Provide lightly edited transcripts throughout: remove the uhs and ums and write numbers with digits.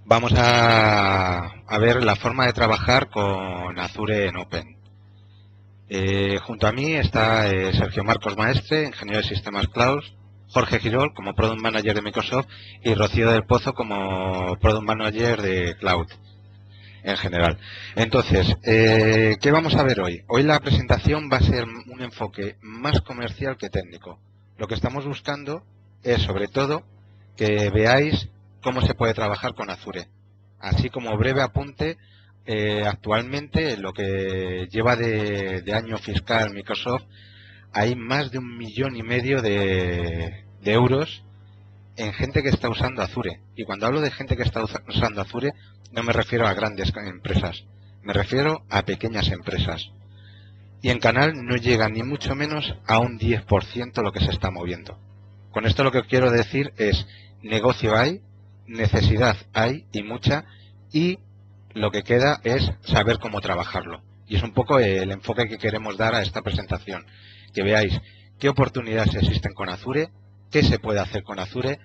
Vamos a ver la forma de trabajar con Azure en Open. Junto a mí está Sergio Marcos Maestre, ingeniero de sistemas cloud, Jorge Girol como Product Manager de Microsoft y Rocío del Pozo como Product Manager de Cloud en general. Entonces, ¿qué vamos a ver hoy? Hoy la presentación va a ser un enfoque más comercial que técnico. Lo que estamos buscando es, sobre todo, que veáis cómo se puede trabajar con Azure. Así como breve apunte, actualmente lo que lleva de año fiscal Microsoft, hay más de 1,5 millones de euros en gente que está usando Azure. Y cuando hablo de gente que está usando Azure, no me refiero a grandes empresas, me refiero a pequeñas empresas. Y en Canal no llega ni mucho menos a un 10% lo que se está moviendo. Con esto lo que quiero decir es, negocio hay, necesidad hay y mucha, y lo que queda es saber cómo trabajarlo. Y es un poco el enfoque que queremos dar a esta presentación. Que veáis qué oportunidades existen con Azure, qué se puede hacer con Azure,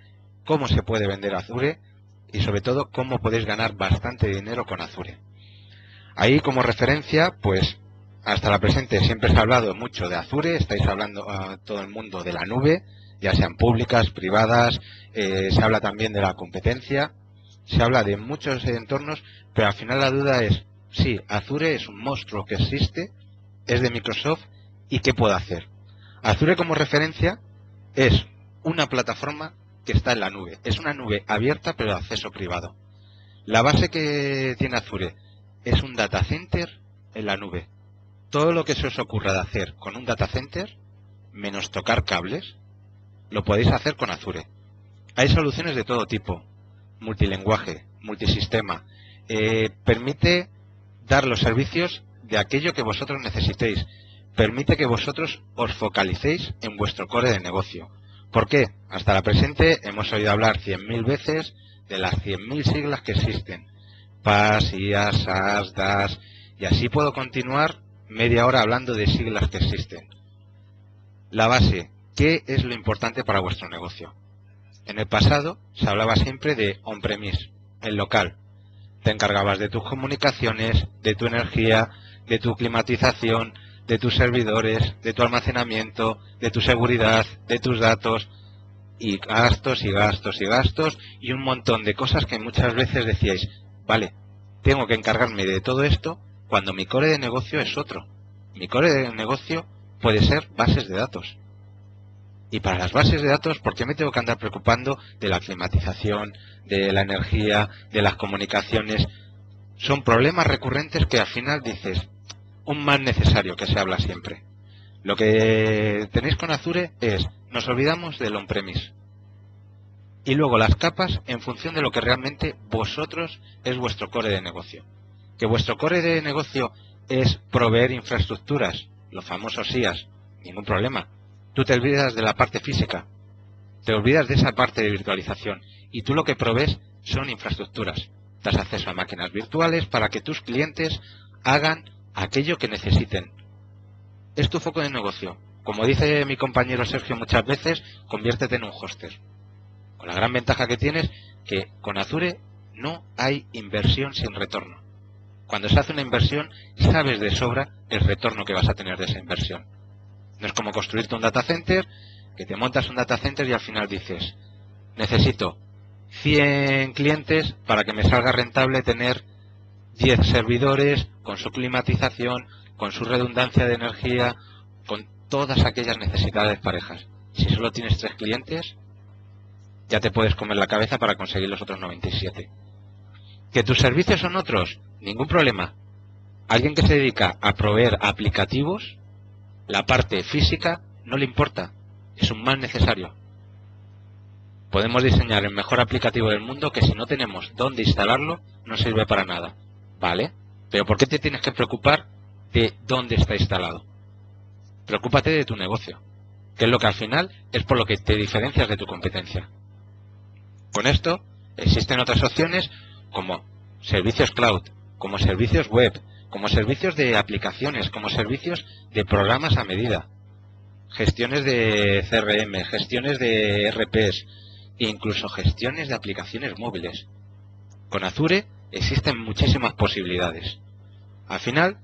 cómo se puede vender Azure y sobre todo cómo podéis ganar bastante dinero con Azure. Ahí como referencia, pues hasta la presente siempre se ha hablado mucho de Azure, estáis hablando a todo el mundo de la nube, ya sean públicas, privadas, se habla también de la competencia, se habla de muchos entornos, pero al final la duda es, sí, Azure es un monstruo que existe, es de Microsoft, ¿y qué puede hacer? Azure como referencia es una plataforma que está en la nube. Es una nube abierta pero de acceso privado. La base que tiene Azure es un data center en la nube. Todo lo que se os ocurra de hacer con un data center, menos tocar cables, lo podéis hacer con Azure. Hay soluciones de todo tipo, multilenguaje, multisistema. Permite dar los servicios de aquello que vosotros necesitéis. Permite que vosotros os focalicéis en vuestro core de negocio. ¿Por qué? Hasta la presente hemos oído hablar 100.000 veces de las 100.000 siglas que existen. PaaS, IaaS, SaaS, DaaS, y así puedo continuar media hora hablando de siglas que existen. La base, ¿qué es lo importante para vuestro negocio? En el pasado se hablaba siempre de on-premise, el local. Te encargabas de tus comunicaciones, de tu energía, de tu climatización, de tus servidores, de tu almacenamiento, de tu seguridad, de tus datos, y gastos y gastos y gastos, y un montón de cosas que muchas veces decíais, vale, tengo que encargarme de todo esto cuando mi core de negocio es otro. Mi core de negocio puede ser bases de datos. Y para las bases de datos, ¿por qué me tengo que andar preocupando de la climatización, de la energía, de las comunicaciones? Son problemas recurrentes que al final dices, un mal necesario que se habla siempre. Lo que tenéis con Azure es, nos olvidamos del on-premise. Y luego las capas en función de lo que realmente vosotros es vuestro core de negocio. Que vuestro core de negocio es proveer infraestructuras, los famosos IaaS, ningún problema. Tú te olvidas de la parte física, te olvidas de esa parte de virtualización y tú lo que provees son infraestructuras. Das acceso a máquinas virtuales para que tus clientes hagan aquello que necesiten. Es tu foco de negocio. Como dice mi compañero Sergio muchas veces, conviértete en un hoster. Con la gran ventaja que tienes que con Azure no hay inversión sin retorno. Cuando se hace una inversión, sabes de sobra el retorno que vas a tener de esa inversión. No es como construirte un data center, que te montas un data center y al final dices, necesito 100 clientes para que me salga rentable tener 10 servidores con su climatización, con su redundancia de energía, con todas aquellas necesidades parejas. Si solo tienes 3 clientes, ya te puedes comer la cabeza para conseguir los otros 97. ¿Que tus servicios son otros? Ningún problema. Alguien que se dedica a proveer aplicativos, la parte física no le importa. Es un mal necesario. Podemos diseñar el mejor aplicativo del mundo que si no tenemos dónde instalarlo, no sirve para nada. ¿Vale? Pero ¿por qué te tienes que preocupar de dónde está instalado? Preocúpate de tu negocio, que es lo que al final es por lo que te diferencias de tu competencia. Con esto existen otras opciones como servicios cloud, como servicios web, como servicios de aplicaciones, como servicios de programas a medida, gestiones de CRM, gestiones de ERPs e incluso gestiones de aplicaciones móviles. Con Azure existen muchísimas posibilidades. Al final,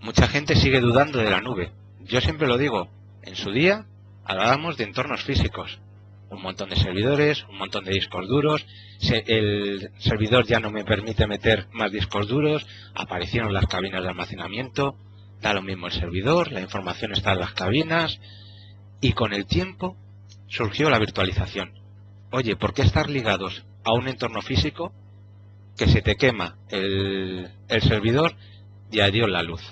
mucha gente sigue dudando de la nube. Yo siempre lo digo, en su día hablábamos de entornos físicos. Un montón de servidores, un montón de discos duros, el servidor ya no me permite meter más discos duros, aparecieron las cabinas de almacenamiento, da lo mismo el servidor, la información está en las cabinas, y con el tiempo surgió la virtualización. Oye, ¿por qué estar ligados a un entorno físico que se te quema el servidor y adiós la luz?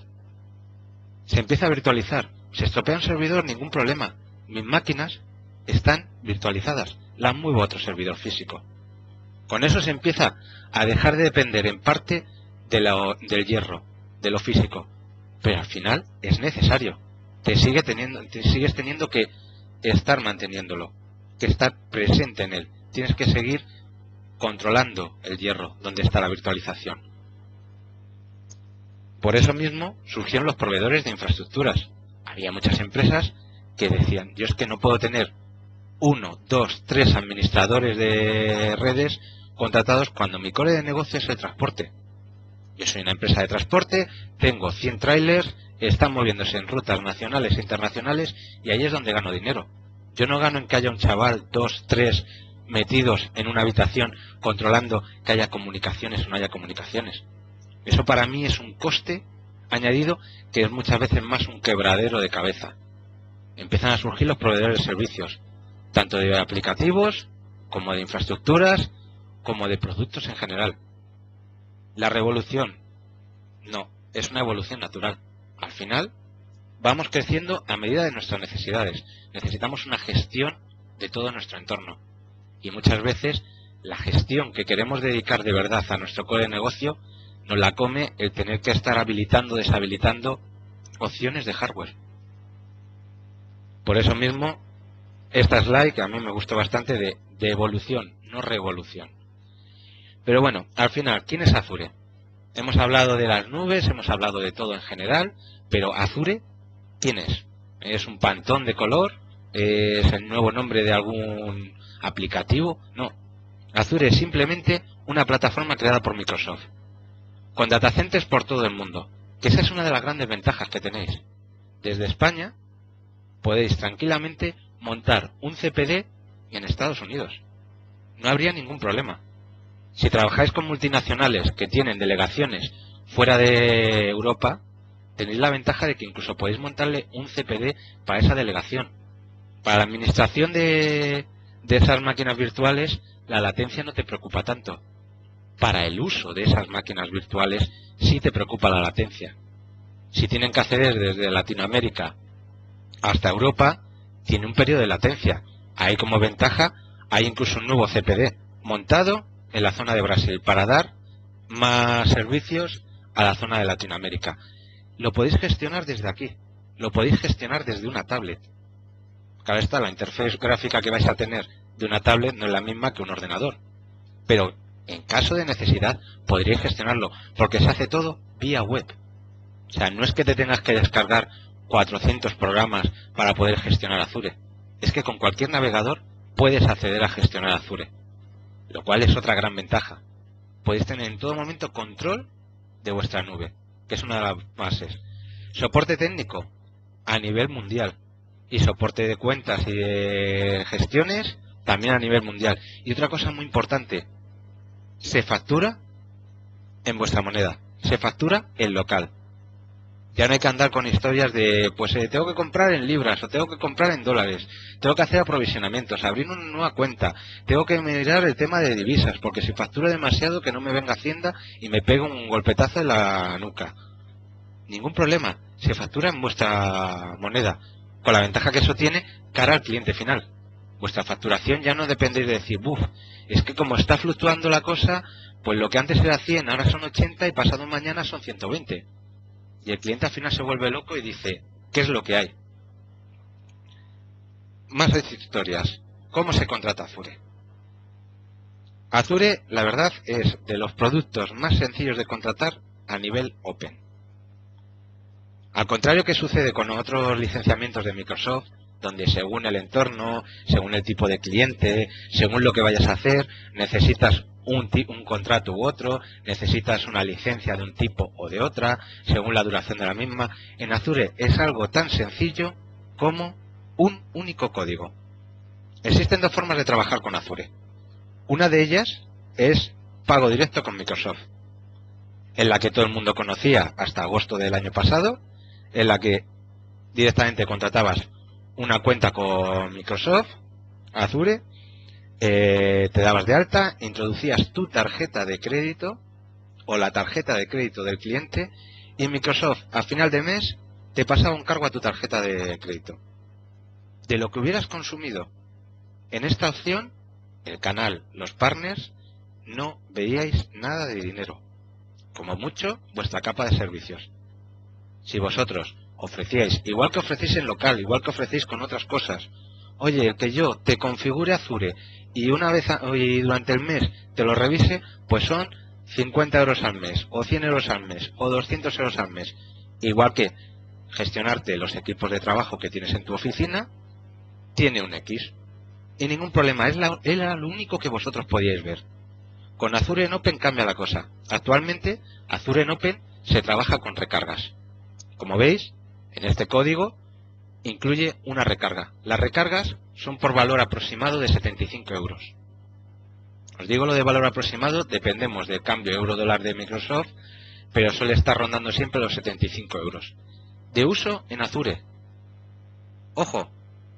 Se empieza a virtualizar, se estropea un servidor, ningún problema, mis máquinas están virtualizadas, las muevo a otro servidor físico. Con eso se empieza a dejar de depender en parte del hierro, de lo físico, pero al final es necesario. Te sigues teniendo que estar manteniéndolo, que estar presente en él. Tienes que seguir controlando el hierro donde está la virtualización. Por eso mismo surgieron los proveedores de infraestructuras. Había muchas empresas que decían, yo es que no puedo tener 1, 2, 3 administradores de redes contratados cuando mi core de negocio es el transporte. Yo soy una empresa de transporte, tengo 100 trailers, están moviéndose en rutas nacionales e internacionales y ahí es donde gano dinero. Yo no gano en que haya un chaval, 2, 3 metidos en una habitación controlando que haya comunicaciones o no haya comunicaciones. Eso para mí es un coste añadido que es muchas veces más un quebradero de cabeza. Empiezan a surgir los proveedores de servicios, tanto de aplicativos, como de infraestructuras, como de productos en general. La revolución, no, es una evolución natural. Al final, vamos creciendo a medida de nuestras necesidades. Necesitamos una gestión de todo nuestro entorno. Y muchas veces, la gestión que queremos dedicar de verdad a nuestro core de negocio, nos la come el tener que estar habilitando, deshabilitando opciones de hardware. Por eso mismo, esta slide, que a mí me gustó bastante, de evolución, no revolución. Pero bueno, al final, ¿quién es Azure? Hemos hablado de las nubes, hemos hablado de todo en general, pero Azure, ¿quién es? ¿Es un pantón de color? ¿Es el nuevo nombre de algún aplicativo? No. Azure es simplemente una plataforma creada por Microsoft, con datacenters por todo el mundo, que esa es una de las grandes ventajas que tenéis. Desde España podéis tranquilamente montar un CPD en Estados Unidos. No habría ningún problema. Si trabajáis con multinacionales que tienen delegaciones fuera de Europa, tenéis la ventaja de que incluso podéis montarle un CPD para esa delegación. Para la administración de esas máquinas virtuales, la latencia no te preocupa tanto. Para el uso de esas máquinas virtuales, sí te preocupa la latencia. Si tienen que acceder desde Latinoamérica hasta Europa, tiene un periodo de latencia. Ahí como ventaja, hay incluso un nuevo CPD montado en la zona de Brasil para dar más servicios a la zona de Latinoamérica. Lo podéis gestionar desde aquí, lo podéis gestionar desde una tablet. Claro está, la interfaz gráfica que vais a tener de una tablet no es la misma que un ordenador, pero en caso de necesidad podríais gestionarlo, porque se hace todo vía web. O sea, no es que te tengas que descargar 400 programas para poder gestionar Azure, es que con cualquier navegador puedes acceder a gestionar Azure, lo cual es otra gran ventaja. Podéis tener en todo momento control de vuestra nube, que es una de las bases. Soporte técnico a nivel mundial y soporte de cuentas y de gestiones también a nivel mundial. Y otra cosa muy importante, se factura en vuestra moneda, se factura en local. Ya no hay que andar con historias de, pues tengo que comprar en libras o tengo que comprar en dólares, tengo que hacer aprovisionamientos, abrir una nueva cuenta, tengo que mirar el tema de divisas, porque si facturo demasiado que no me venga Hacienda y me pegue un golpetazo en la nuca. Ningún problema, se factura en vuestra moneda, con la ventaja que eso tiene cara al cliente final. Vuestra facturación ya no depende de decir, buf, es que como está fluctuando la cosa, pues lo que antes era 100, ahora son 80 y pasado mañana son 120. Y el cliente al final se vuelve loco y dice, ¿qué es lo que hay? Más historias. ¿Cómo se contrata Azure? Azure, la verdad, es de los productos más sencillos de contratar a nivel open. Al contrario que sucede con otros licenciamientos de Microsoft, donde según el entorno, según el tipo de cliente, según lo que vayas a hacer, necesitas un contrato u otro, necesitas una licencia de un tipo o de otra, según la duración de la misma. En Azure es algo tan sencillo como un único código. Existen dos formas de trabajar con Azure. Una de ellas es pago directo con Microsoft, en la que todo el mundo conocía hasta agosto del año pasado, en la que directamente contratabas una cuenta con Microsoft, Azure, te dabas de alta, introducías tu tarjeta de crédito o la tarjeta de crédito del cliente y Microsoft a final de mes te pasaba un cargo a tu tarjeta de crédito. De lo que hubieras consumido en esta opción, el canal, los partners, no veíais nada de dinero. Como mucho, vuestra capa de servicios. Si vosotros ofrecíais, igual que ofrecéis en local, igual que ofrecéis con otras cosas, oye, que yo te configure Azure y una vez y durante el mes te lo revise, pues son 50 euros al mes, o 100 euros al mes, o 200 euros al mes. Igual que gestionarte los equipos de trabajo que tienes en tu oficina, tiene un X. Y ningún problema, era lo único que vosotros podíais ver. Con Azure en Open cambia la cosa. Actualmente, Azure en Open se trabaja con recargas. Como veis, en este código incluye una recarga. Las recargas son por valor aproximado de 75 euros. Os digo lo de valor aproximado, dependemos del cambio euro-dólar de Microsoft, pero suele estar rondando siempre los 75 euros. De uso en Azure. Ojo,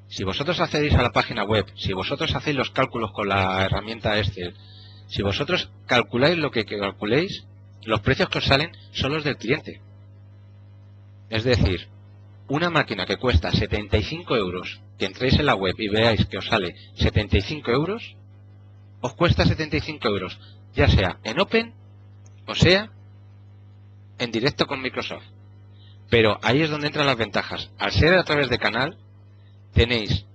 si vosotros accedéis a la página web, si vosotros hacéis los cálculos con la herramienta Excel, si vosotros calculáis lo que calculéis, los precios que os salen son los del cliente. Es decir, una máquina que cuesta 75 euros, que entréis en la web y veáis que os sale 75 euros, os cuesta 75 euros, ya sea en Open o sea en directo con Microsoft. Pero ahí es donde entran las ventajas. Al ser a través de canal, tenéis,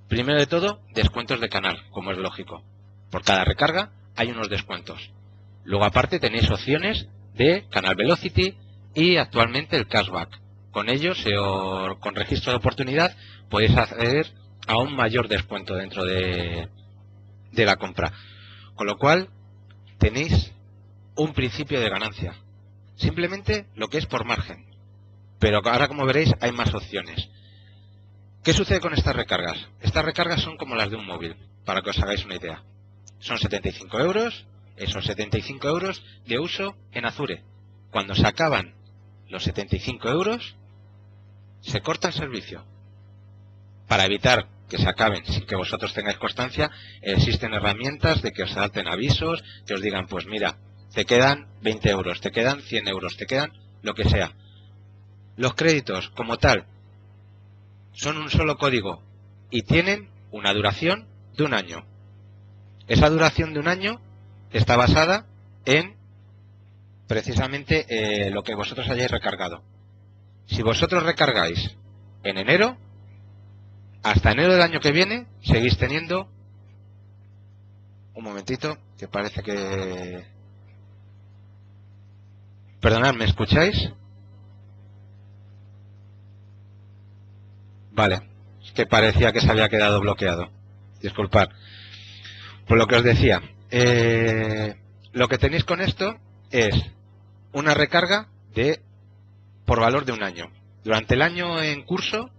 primero de todo, descuentos de canal, como es lógico. Por cada recarga hay unos descuentos. Luego aparte tenéis opciones de Canal Velocity y actualmente el cashback. Con ellos, con registro de oportunidad, podéis acceder a un mayor descuento dentro de la compra. Con lo cual, tenéis un principio de ganancia. Simplemente lo que es por margen. Pero ahora, como veréis, hay más opciones. ¿Qué sucede con estas recargas? Estas recargas son como las de un móvil, para que os hagáis una idea. Son 75 euros, esos 75 euros de uso en Azure. Cuando se acaban los 75 euros, se corta el servicio. Para evitar que se acaben sin que vosotros tengáis constancia, existen herramientas de que os salten avisos, que os digan, pues mira, te quedan 20 euros, te quedan 100 euros, te quedan lo que sea. Los créditos, como tal, son un solo código y tienen una duración de un año. Esa duración de un año está basada en precisamente lo que vosotros hayáis recargado. Si vosotros recargáis en enero, hasta enero del año que viene seguís teniendo... Un momentito, que parece que... Perdonad, ¿me escucháis? Vale, es que parecía que se había quedado bloqueado. Disculpad. Por lo que os decía, lo que tenéis con esto es una recarga por valor de un año. Durante el año en curso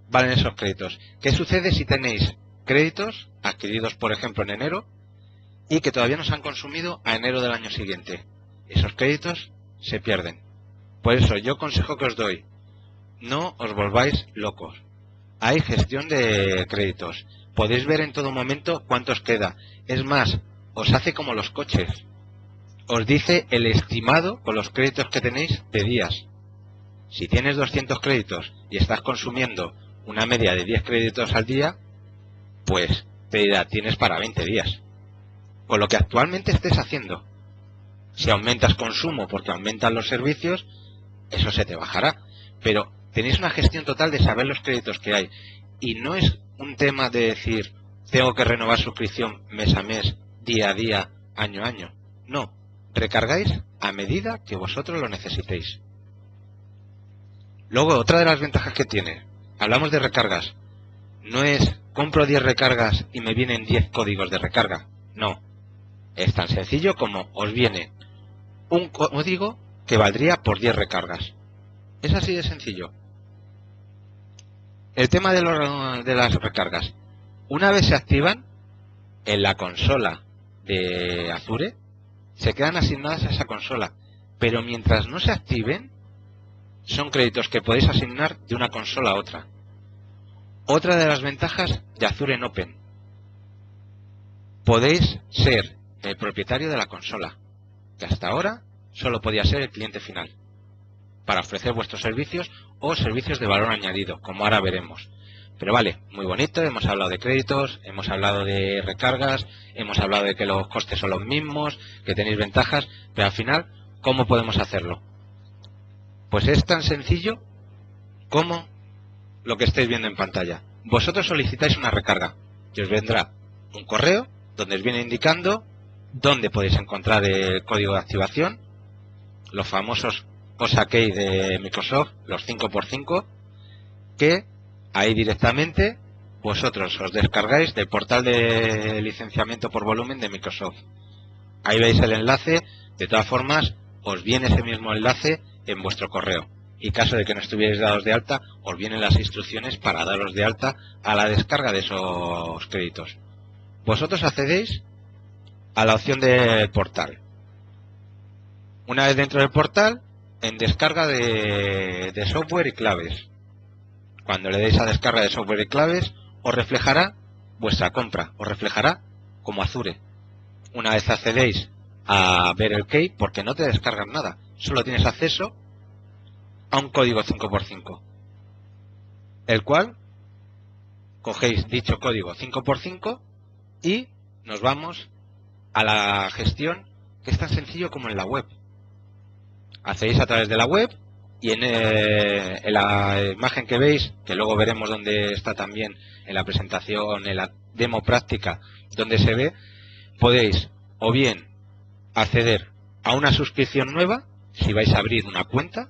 valen esos créditos. ¿Qué sucede si tenéis créditos adquiridos, por ejemplo, en enero y que todavía no se han consumido a enero del año siguiente? Esos créditos se pierden. Por eso yo consejo que os doy, no os volváis locos. Hay gestión de créditos. Podéis ver en todo momento cuántos queda. Es más, os hace como los coches. Os dice el estimado con los créditos que tenéis de días. Si tienes 200 créditos y estás consumiendo una media de 10 créditos al día, pues te dirá, tienes para 20 días. Con lo que actualmente estés haciendo. Si aumentas consumo porque aumentan los servicios, eso se te bajará. Pero tenéis una gestión total de saber los créditos que hay. Y no es un tema de decir, tengo que renovar suscripción mes a mes, día a día, año a año. No, recargáis a medida que vosotros lo necesitéis. Luego, otra de las ventajas que tiene, Hablamos de recargas. No es compro 10 recargas y me vienen 10 códigos de recarga. No. Es tan sencillo como os viene un código que valdría por 10 recargas. Es así de sencillo. El tema de las recargas. Una vez se activan en la consola de Azure, se quedan asignadas a esa consola. Pero mientras no se activen, son créditos que podéis asignar de una consola a otra. Otra de las ventajas de Azure en Open. Podéis ser el propietario de la consola, que hasta ahora solo podía ser el cliente final, para ofrecer vuestros servicios o servicios de valor añadido, como ahora veremos. Pero vale, muy bonito, hemos hablado de créditos, hemos hablado de recargas, hemos hablado de que los costes son los mismos, que tenéis ventajas, pero al final, ¿cómo podemos hacerlo? Pues es tan sencillo como lo que estáis viendo en pantalla. Vosotros solicitáis una recarga y os vendrá un correo donde os viene indicando dónde podéis encontrar el código de activación, los famosos OSA Key de Microsoft, los 5x5, que ahí directamente vosotros os descargáis del portal de licenciamiento por volumen de Microsoft. Ahí veis el enlace. De todas formas, os viene ese mismo enlace en vuestro correo. Y caso de que no estuvierais dados de alta, os vienen las instrucciones para daros de alta a la descarga de esos créditos. Vosotros accedéis a la opción del portal. Una vez dentro del portal, en descarga de software y claves. Cuando le deis a descarga de software y claves, os reflejará vuestra compra, os reflejará como Azure. Una vez accedéis a ver el key, porque no te descargas nada, solo tienes acceso a un código 5x5, el cual cogéis dicho código 5x5 y nos vamos a la gestión, que es tan sencillo como en la web. Hacéis a través de la web y en la imagen que veis, que luego veremos dónde está también en la presentación, en la demo práctica, donde se ve, podéis o bien acceder a una suscripción nueva, si vais a abrir una cuenta,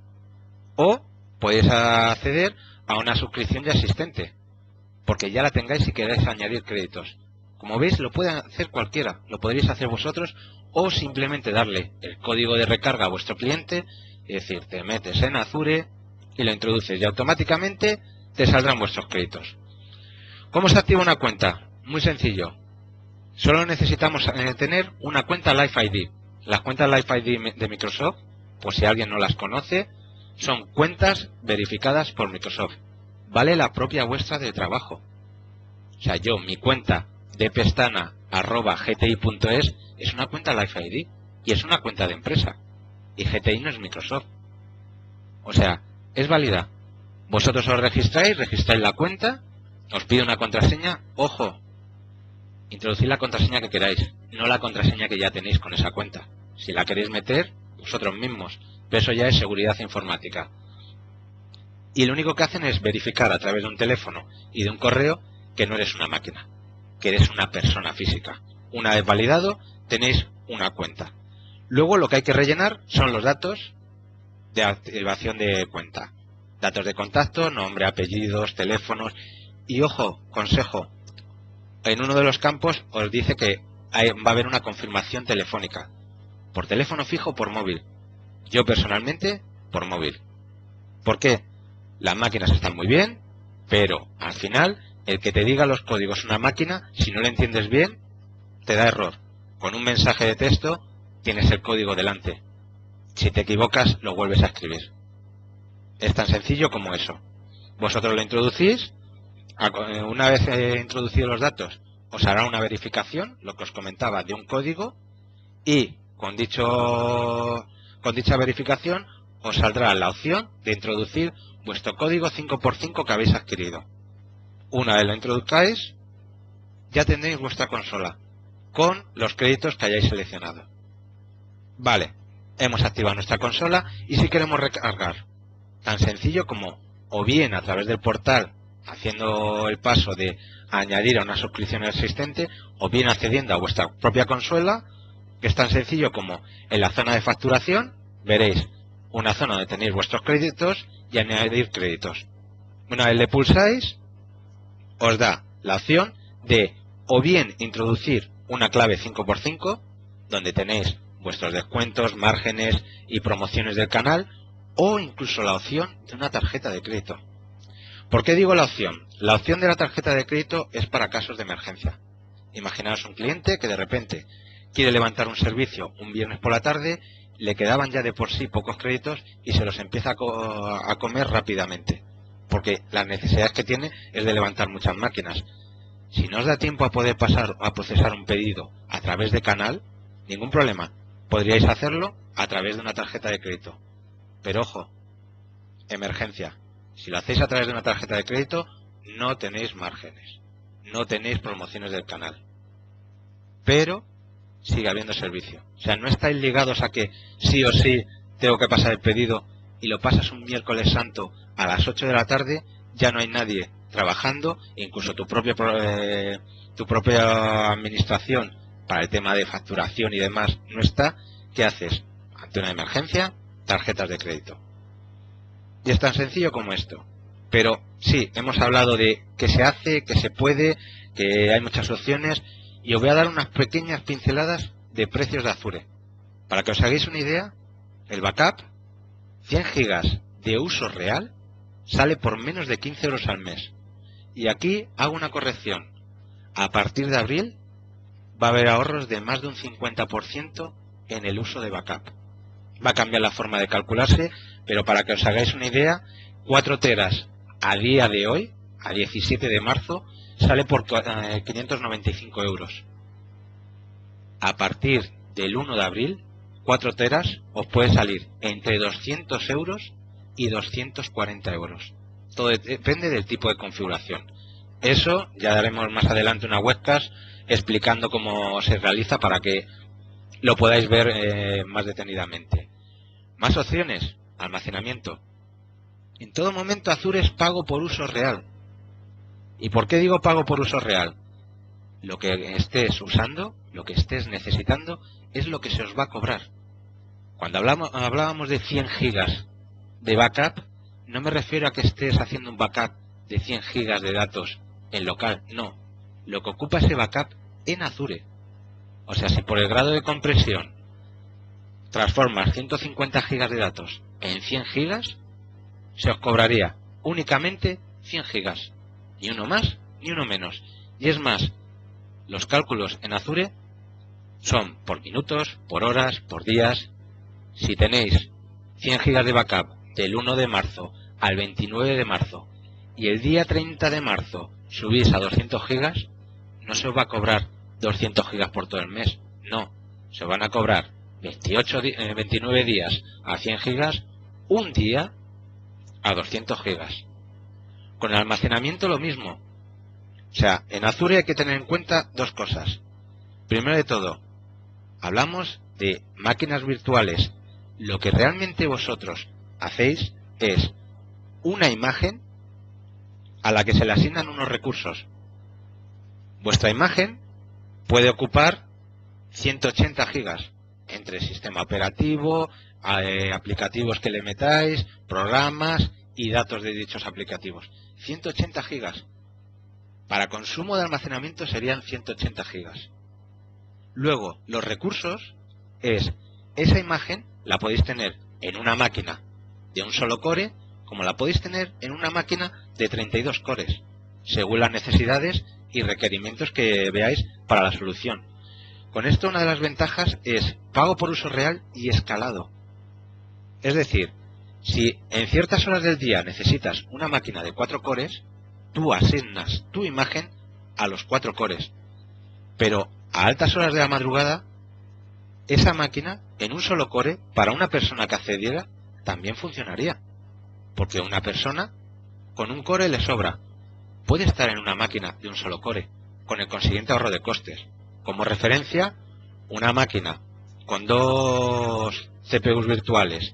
o podéis acceder a una suscripción ya existente, porque ya la tengáis y queráis añadir créditos. Como veis, lo puede hacer cualquiera, lo podréis hacer vosotros, o simplemente darle el código de recarga a vuestro cliente, es decir, te metes en Azure y lo introduces y automáticamente te saldrán vuestros créditos. ¿Cómo se activa una cuenta? Muy sencillo. Solo necesitamos tener una cuenta Live ID. Las cuentas Live ID de Microsoft, por si alguien no las conoce, son cuentas verificadas por Microsoft. Vale la propia vuestra de trabajo. O sea, mi cuenta de pestana @gti.es es una cuenta Live ID y es una cuenta de empresa. Y GTI no es Microsoft. O sea, es válida. Vosotros os registráis la cuenta, os pide una contraseña. Ojo, introducid la contraseña que queráis, no la contraseña que ya tenéis con esa cuenta. Si la queréis meter, vosotros mismos. Pero eso ya es seguridad informática. Y lo único que hacen es verificar a través de un teléfono y de un correo que no eres una máquina, que eres una persona física. Una vez validado, tenéis una cuenta. Luego lo que hay que rellenar son los datos de activación de cuenta. Datos de contacto, nombre, apellidos, teléfonos. Y ojo, consejo, en uno de los campos os dice que va a haber una confirmación telefónica. Por teléfono fijo o por móvil. Yo personalmente, por móvil. ¿Por qué? Las máquinas están muy bien, pero al final, el que te diga los códigos una máquina, si no lo entiendes bien, te da error. Con un mensaje de texto tienes el código delante. Si te equivocas, lo vuelves a escribir. Es tan sencillo como eso. Vosotros lo introducís, una vez introducidos los datos, os hará una verificación, lo que os comentaba, de un código, y con dicha verificación os saldrá la opción de introducir vuestro código 5x5 que habéis adquirido. Una vez lo introduzcáis, ya tendréis vuestra consola con los créditos que hayáis seleccionado. Vale, hemos activado nuestra consola y si queremos recargar, tan sencillo como o bien a través del portal haciendo el paso de añadir a una suscripción existente, o bien accediendo a vuestra propia consola, que es tan sencillo como en la zona de facturación veréis una zona donde tenéis vuestros créditos y añadir créditos. Una vez le pulsáis, os da la opción de o bien introducir una clave 5x5, donde tenéis vuestros descuentos, márgenes y promociones del canal, o incluso la opción de una tarjeta de crédito. ¿Por qué digo la opción? La opción de la tarjeta de crédito es para casos de emergencia. Imaginaos un cliente que de repente quiere levantar un servicio un viernes por la tarde, le quedaban ya de por sí pocos créditos y se los empieza a comer rápidamente, porque las necesidades que tiene es de levantar muchas máquinas. Si no os da tiempo a poder pasar a procesar un pedido a través de canal, ningún problema. Podríais hacerlo a través de una tarjeta de crédito. Pero ojo, emergencia. Si lo hacéis a través de una tarjeta de crédito, no tenéis márgenes, no tenéis promociones del canal. Pero sigue habiendo servicio. O sea, no estáis ligados a que sí o sí tengo que pasar el pedido y lo pasas un miércoles santo a las 8 de la tarde, ya no hay nadie trabajando, incluso tu propia administración para el tema de facturación y demás no está. ¿Qué haces? Ante una emergencia, tarjetas de crédito. Y es tan sencillo como esto. Pero sí, hemos hablado de que se hace, que se puede, que hay muchas opciones, y os voy a dar unas pequeñas pinceladas de precios de Azure. Para que os hagáis una idea, el backup, 100 gigas de uso real, sale por menos de 15 euros al mes. Y aquí hago una corrección. A partir de abril va a haber ahorros de más de un 50% en el uso de backup. Va a cambiar la forma de calcularse, pero para que os hagáis una idea, 4 teras a día de hoy, a 17 de marzo, sale por 595 euros. A partir del 1 de abril, 4 teras os puede salir entre 200 euros y 240 euros. Todo depende del tipo de configuración. Eso ya daremos más adelante una webcast explicando cómo se realiza para que lo podáis ver más detenidamente. Más opciones, almacenamiento. En todo momento Azure es pago por uso real. ¿Y por qué digo pago por uso real? Lo que estés usando, lo que estés necesitando, es lo que se os va a cobrar. Cuando hablábamos de 100 gigas de backup, no me refiero a que estés haciendo un backup de 100 gigas de datos en local, no. Lo que ocupa ese backup en Azure. O sea, si por el grado de compresión transformas 150 gigas de datos en 100 gigas, se os cobraría únicamente 100 gigas. Ni uno más, ni uno menos. Y es más, los cálculos en Azure son por minutos, por horas, por días. Si tenéis 100 gigas de backup del 1 de marzo al 29 de marzo y el día 30 de marzo subís a 200 gigas, no se os va a cobrar 200 gigas por todo el mes. No, se van a cobrar 29 días a 100 gigas, un día a 200 gigas. Con el almacenamiento lo mismo. O sea, en Azure hay que tener en cuenta dos cosas. Primero de todo, hablamos de máquinas virtuales. Lo que realmente vosotros hacéis es una imagen a la que se le asignan unos recursos. Vuestra imagen puede ocupar 180 gigas entre sistema operativo, aplicativos que le metáis, programas y datos de dichos aplicativos. 180 gigas. Para consumo de almacenamiento serían 180 gigas. Luego, los recursos es, esa imagen la podéis tener en una máquina de un solo core, como la podéis tener en una máquina de 32 cores, según las necesidades y requerimientos que veáis para la solución. Con esto una de las ventajas es pago por uso real y escalado. Es decir, si en ciertas horas del día necesitas una máquina de 4 cores, tú asignas tu imagen a los 4 cores. Pero a altas horas de la madrugada, esa máquina en un solo core, para una persona que accediera, también funcionaría. Porque una persona con un core le sobra. Puede estar en una máquina de un solo core, con el consiguiente ahorro de costes. Como referencia, una máquina con 2 CPUs virtuales,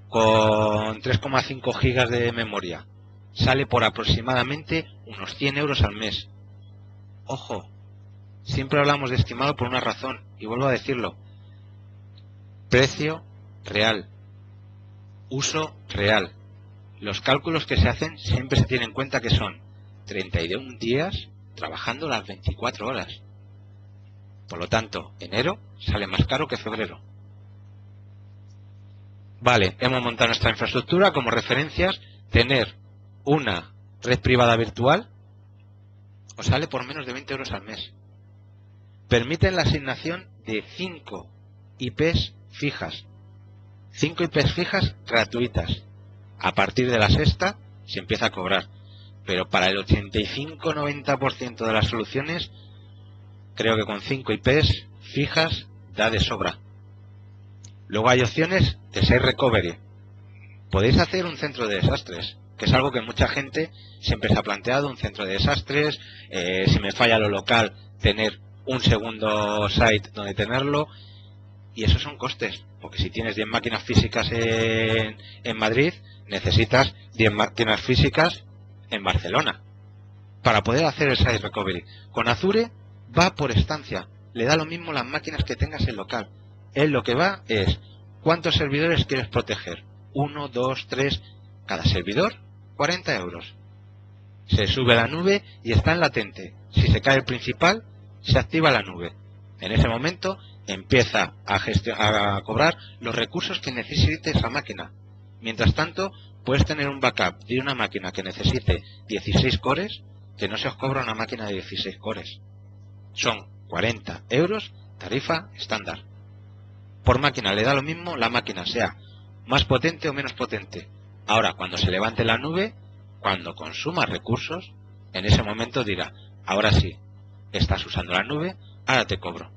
con 3,5 gigas de memoria, sale por aproximadamente unos 100 euros al mes. Ojo, siempre hablamos de estimado por una razón, y vuelvo a decirlo. Precio real, uso real. los cálculos que se hacen siempre se tienen en cuenta que son 31 días trabajando las 24 horas. Por lo tanto, enero sale más caro que febrero. Vale, hemos montado nuestra infraestructura. Como referencias, tener una red privada virtual os sale por menos de 20 euros al mes. Permiten la asignación de 5 IPs fijas. 5 IPs fijas gratuitas. A partir de la sexta se empieza a cobrar. Pero para el 85-90% de las soluciones, creo que con 5 IPs fijas da de sobra. Luego hay opciones de Site Recovery. Podéis hacer un centro de desastres, que es algo que mucha gente siempre se ha planteado, un centro de desastres, si me falla lo local, tener un segundo site donde tenerlo, y esos son costes, porque si tienes 10 máquinas físicas en Madrid, necesitas 10 máquinas físicas en Barcelona para poder hacer el Site Recovery. Con Azure va por estancia, le da lo mismo las máquinas que tengas en local. Él lo que va es cuántos servidores quieres proteger. 1, 2, 3, cada servidor, 40 euros. Se sube a la nube y está en latente. Si se cae el principal, se activa la nube. En ese momento empieza a cobrar los recursos que necesite esa máquina. Mientras tanto, puedes tener un backup de una máquina que necesite 16 cores, que no se os cobra una máquina de 16 cores. Son 40 euros, tarifa estándar. Por máquina le da lo mismo la máquina sea más potente o menos potente. Ahora, cuando se levante la nube, cuando consuma recursos, en ese momento dirá, ahora sí, estás usando la nube, ahora te cobro.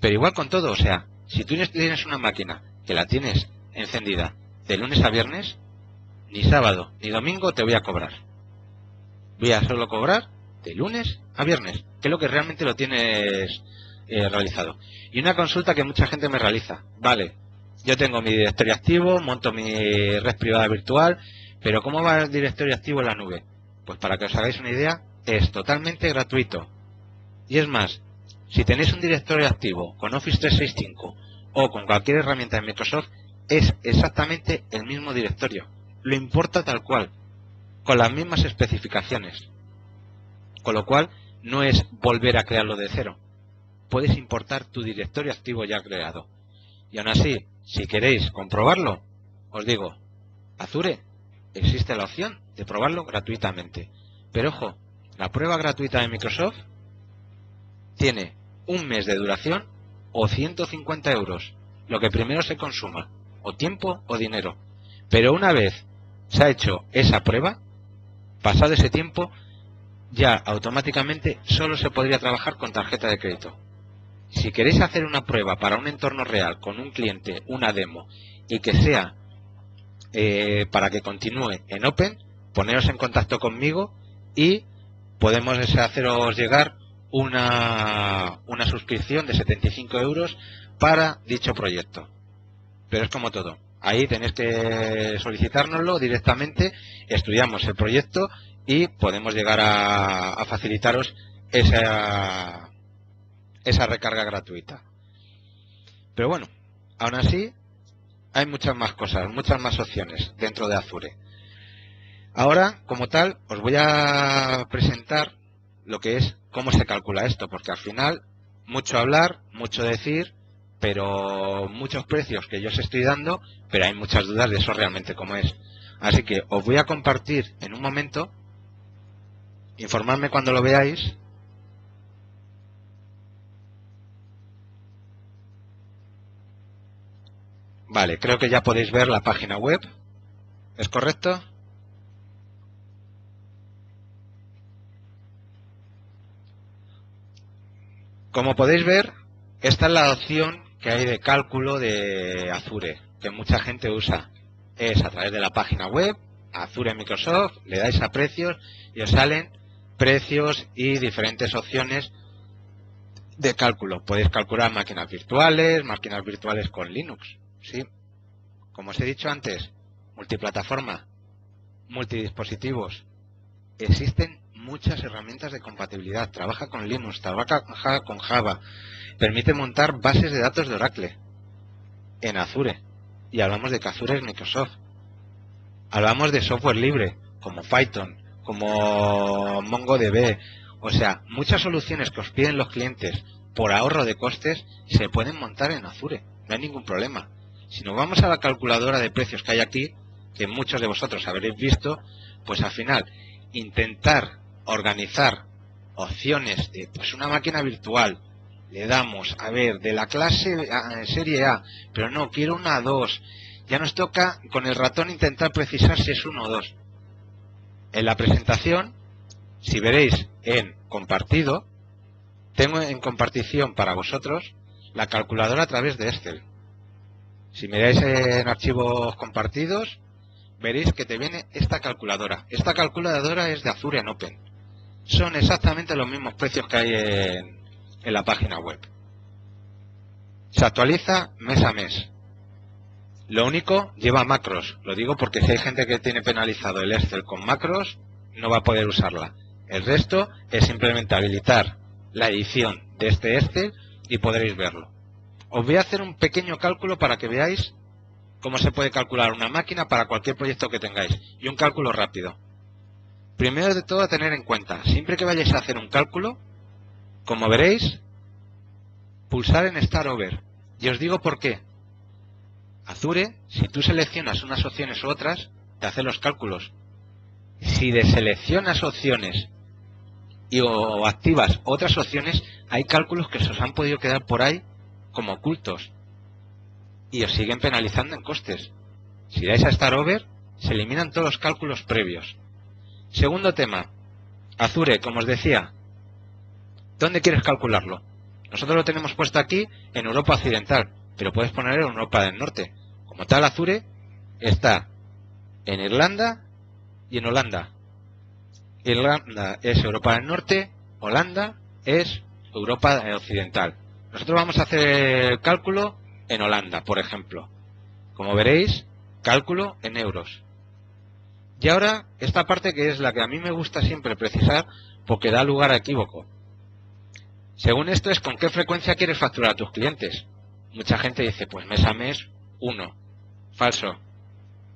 Pero igual con todo, o sea, si tú tienes una máquina que la tienes encendida de lunes a viernes, ni sábado ni domingo te voy a cobrar. Voy a solo cobrar de lunes a viernes, que es lo que realmente lo tienes realizado. Y una consulta que mucha gente me realiza. Vale, yo tengo mi directorio activo, monto mi red privada virtual, pero ¿cómo va el directorio activo en la nube? Pues para que os hagáis una idea, es totalmente gratuito. Y es más, si tenéis un directorio activo con Office 365 o con cualquier herramienta de Microsoft, es exactamente el mismo directorio. Lo importa tal cual, con las mismas especificaciones. Con lo cual, no es volver a crearlo de cero. Puedes importar tu directorio activo ya creado. Y aún así, si queréis comprobarlo, os digo, Azure, existe la opción de probarlo gratuitamente. Pero ojo, la prueba gratuita de Microsoft tiene un mes de duración o 150 euros, lo que primero se consuma, o tiempo o dinero. Pero una vez se ha hecho esa prueba, pasado ese tiempo, ya automáticamente solo se podría trabajar con tarjeta de crédito. Si queréis hacer una prueba para un entorno real con un cliente, una demo, y que sea para que continúe en Open, poneros en contacto conmigo y podemos haceros llegar una suscripción de 75 euros para dicho proyecto. Pero es como todo. Ahí tenéis que solicitárnoslo directamente, estudiamos el proyecto y podemos llegar a facilitaros esa recarga gratuita. Pero bueno, aún así hay muchas más cosas, muchas más opciones dentro de Azure. Ahora, como tal, os voy a presentar lo que es cómo se calcula esto, porque al final, mucho hablar, mucho decir, pero muchos precios que yo os estoy dando, pero hay muchas dudas de eso realmente cómo es. Así que os voy a compartir en un momento, informadme cuando lo veáis. Vale, creo que ya podéis ver la página web. ¿Es correcto? Como podéis ver, esta es la opción que hay de cálculo de Azure, que mucha gente usa. Es a través de la página web, Azure Microsoft, le dais a precios y os salen precios y diferentes opciones de cálculo. Podéis calcular máquinas virtuales con Linux. Sí, como os he dicho antes, multiplataforma, multidispositivos. Existen muchas herramientas de compatibilidad. Trabaja con Linux, trabaja con Java. Permite montar bases de datos de Oracle en Azure. Y hablamos de que Azure es Microsoft. Hablamos de software libre, como Python, como MongoDB. O sea, muchas soluciones que os piden los clientes por ahorro de costes se pueden montar en Azure. No hay ningún problema. Si nos vamos a la calculadora de precios que hay aquí, que muchos de vosotros habréis visto, pues al final intentar organizar opciones de pues una máquina virtual, le damos, a ver, de la clase serie A, pero no, quiero una 2. Ya nos toca con el ratón intentar precisar si es 1 o 2. En la presentación, si veréis en compartido, tengo en compartición para vosotros la calculadora a través de Excel. Si miráis en archivos compartidos, veréis que te viene esta calculadora. Esta calculadora es de Azure en Open. Son exactamente los mismos precios que hay en la página web. Se actualiza mes a mes. Lo único, lleva macros. Lo digo porque si hay gente que tiene penalizado el Excel con macros, no va a poder usarla. El resto es simplemente habilitar la edición de este Excel y podréis verlo. Os voy a hacer un pequeño cálculo para que veáis cómo se puede calcular una máquina para cualquier proyecto que tengáis. Y un cálculo rápido. Primero de todo, a tener en cuenta, siempre que vayáis a hacer un cálculo, como veréis, pulsar en Start Over. Y os digo por qué. Azure, si tú seleccionas unas opciones u otras, te hace los cálculos. Si deseleccionas opciones o activas otras opciones, hay cálculos que se os han podido quedar por ahí como ocultos y os siguen penalizando en costes. Si dais a Start Over, se eliminan todos los cálculos previos. Segundo tema, Azure, como os decía, ¿dónde quieres calcularlo? Nosotros lo tenemos puesto aquí en Europa Occidental, pero puedes poner en Europa del Norte. Como tal, Azure está en Irlanda y en Holanda. Irlanda es Europa del Norte, Holanda es Europa Occidental. Nosotros vamos a hacer el cálculo en Holanda, por ejemplo. Como veréis, cálculo en euros. Y ahora, esta parte que es la que a mí me gusta siempre precisar porque da lugar a equívoco. Según esto es con qué frecuencia quieres facturar a tus clientes. Mucha gente dice, pues mes a mes, 1. Falso.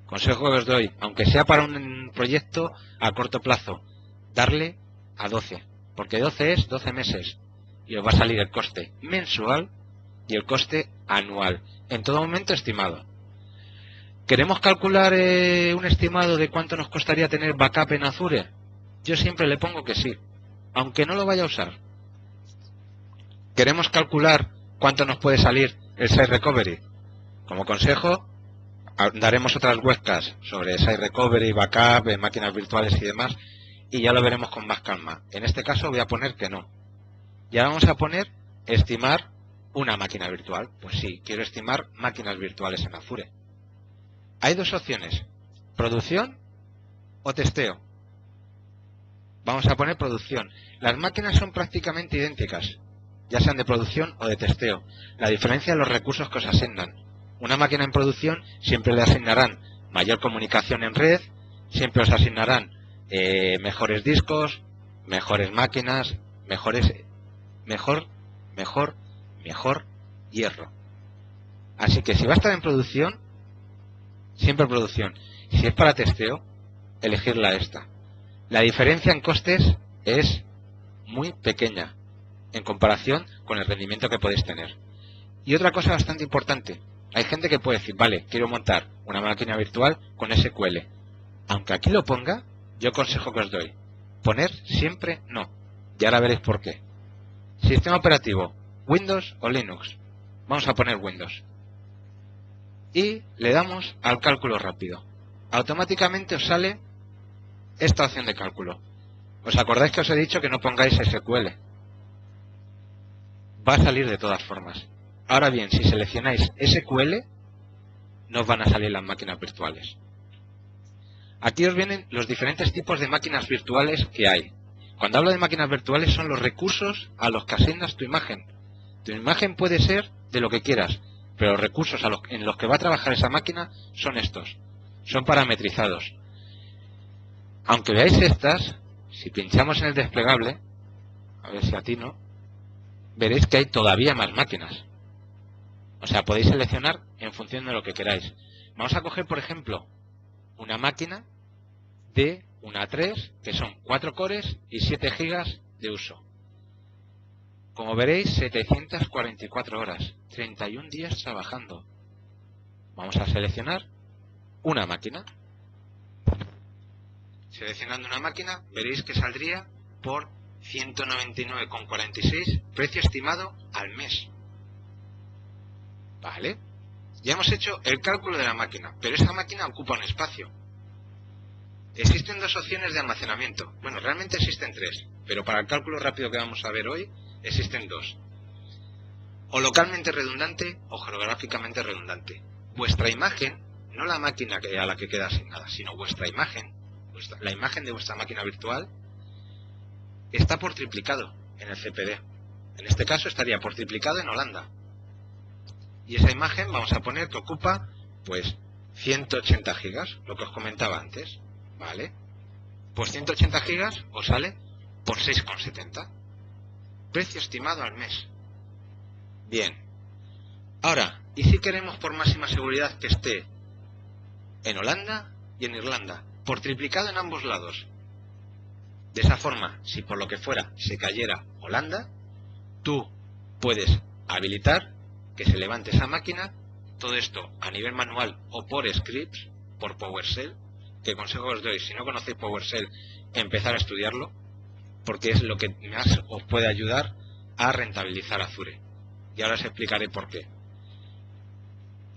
Consejo que os doy, aunque sea para un proyecto a corto plazo, darle a 12. Porque 12 es 12 meses. Y os va a salir el coste mensual y el coste anual. En todo momento estimado. ¿Queremos calcular un estimado de cuánto nos costaría tener backup en Azure? Yo siempre le pongo que sí, aunque no lo vaya a usar. ¿Queremos calcular cuánto nos puede salir el Site Recovery? Como consejo, daremos otras webcasts sobre Site Recovery, backup, máquinas virtuales y demás, y ya lo veremos con más calma. En este caso voy a poner que no. Ya vamos a poner estimar una máquina virtual. Pues sí, quiero estimar máquinas virtuales en Azure. Hay dos opciones, producción o testeo. Vamos a poner producción. Las máquinas son prácticamente idénticas, ya sean de producción o de testeo. La diferencia es los recursos que os asignan. Una máquina en producción siempre le asignarán mayor comunicación en red, siempre os asignarán mejores discos, mejores máquinas, mejor hierro. Así que si va a estar en producción, siempre producción. Si es para testeo, elegirla esta. La diferencia en costes es muy pequeña en comparación con el rendimiento que podéis tener. Y otra cosa bastante importante, hay gente que puede decir, vale, quiero montar una máquina virtual con SQL. Aunque aquí lo ponga, yo consejo que os doy, poner siempre no. Y ahora veréis por qué. Sistema operativo, Windows o Linux. Vamos a poner Windows. Y le damos al cálculo rápido. Automáticamente os sale esta opción de cálculo. ¿Os acordáis que os he dicho que no pongáis SQL? Va a salir de todas formas. Ahora bien, si seleccionáis SQL, no os van a salir las máquinas virtuales. Aquí os vienen los diferentes tipos de máquinas virtuales que hay. Cuando hablo de máquinas virtuales son los recursos a los que asignas tu imagen. Tu imagen puede ser de lo que quieras, pero los recursos en los que va a trabajar esa máquina son estos. Son parametrizados. Aunque veáis estas, si pinchamos en el desplegable, a ver si atino, veréis que hay todavía más máquinas. O sea, podéis seleccionar en función de lo que queráis. Vamos a coger, por ejemplo, una máquina de una A3, que son 4 cores y 7 gigas de uso. Como veréis, 744 horas, 31 días trabajando. Vamos a seleccionar una máquina. Seleccionando una máquina, veréis que saldría por 199,46, precio estimado al mes. Vale. Ya hemos hecho el cálculo de la máquina, pero esta máquina ocupa un espacio. Existen dos opciones de almacenamiento. Bueno, realmente existen tres, pero para el cálculo rápido que vamos a ver hoy, existen dos. O localmente redundante o geográficamente redundante. Vuestra imagen, no la máquina a la que queda asignada, sino vuestra imagen, la imagen de vuestra máquina virtual, está por triplicado en el CPD. En este caso estaría por triplicado en Holanda. Y esa imagen vamos a poner que ocupa, pues, 180 gigas, lo que os comentaba antes. ¿Vale? Pues 180 gigas os sale por 6,70. Precio estimado al mes. Bien. Ahora, ¿y si queremos por máxima seguridad que esté en Holanda y en Irlanda? Por triplicado en ambos lados. De esa forma, si por lo que fuera se cayera Holanda, tú puedes habilitar que se levante esa máquina, todo esto a nivel manual o por scripts, por PowerShell, que consejo os doy, si no conocéis PowerShell, empezar a estudiarlo, porque es lo que más os puede ayudar a rentabilizar Azure. Y ahora os explicaré por qué.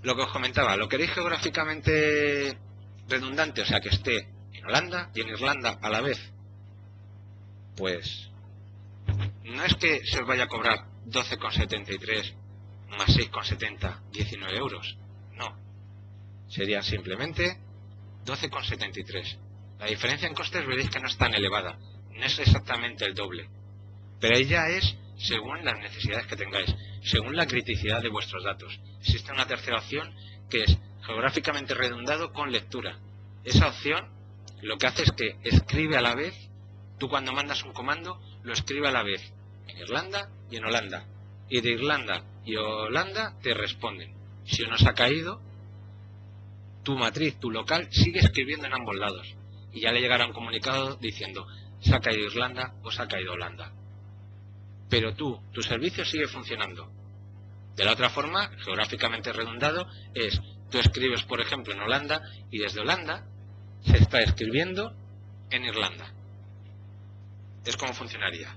Lo que os comentaba, ¿lo queréis geográficamente redundante? O sea, que esté en Holanda y en Irlanda a la vez. Pues no es que se os vaya a cobrar 12,73 más 6,70, 19 euros. No. Serían simplemente 12,73. La diferencia en costes veréis que no es tan elevada, no es exactamente el doble, pero ella es según las necesidades que tengáis, según la criticidad de vuestros datos. Existe una tercera opción que es geográficamente redundado con lectura. Esa opción lo que hace es que escribe a la vez, tú cuando mandas un comando lo escribe a la vez en Irlanda y en Holanda, y de Irlanda y Holanda te responden. Si uno se ha caído, tu matriz, tu local, sigue escribiendo en ambos lados. Y ya le llegará un comunicado diciendo, se ha caído Irlanda o se ha caído Holanda. Pero tu servicio sigue funcionando. De la otra forma, geográficamente redundado, es, tú escribes, por ejemplo, en Holanda, y desde Holanda se está escribiendo en Irlanda. Es como funcionaría.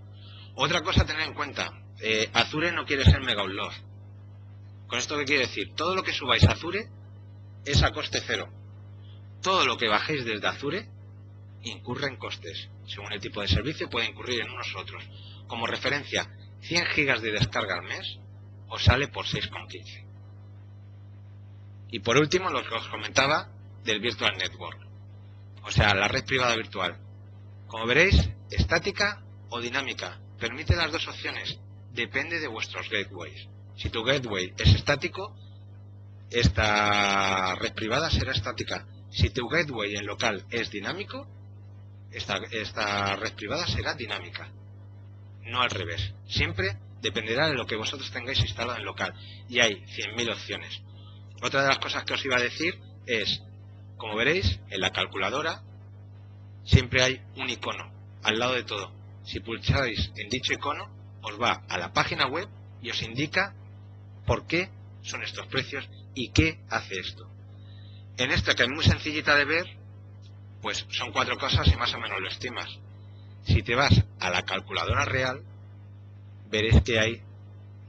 Otra cosa a tener en cuenta, Azure no quiere ser mega upload. ¿Con esto qué quiere decir? Todo lo que subáis a Azure es a coste cero. Todo lo que bajéis desde Azure incurre en costes. Según el tipo de servicio puede incurrir en unos u otros. Como referencia, 100 gigas de descarga al mes os sale por 6,15. Y por último, lo que os comentaba del Virtual Network. O sea, la red privada virtual. Como veréis, estática o dinámica. Permite las dos opciones. Depende de vuestros gateways. Si tu gateway es estático, esta red privada será estática. Si tu gateway en local es dinámico, esta red privada será dinámica. No al revés. Siempre dependerá de lo que vosotros tengáis instalado en local. Y hay 100.000 opciones. Otra de las cosas que os iba a decir es, como veréis, en la calculadora siempre hay un icono al lado de todo. Si pulsáis en dicho icono, os va a la página web y os indica por qué son estos precios y qué hace esto. En esta, que es muy sencillita de ver, pues son 4 cosas y más o menos lo estimas. Si te vas a la calculadora real, veréis que hay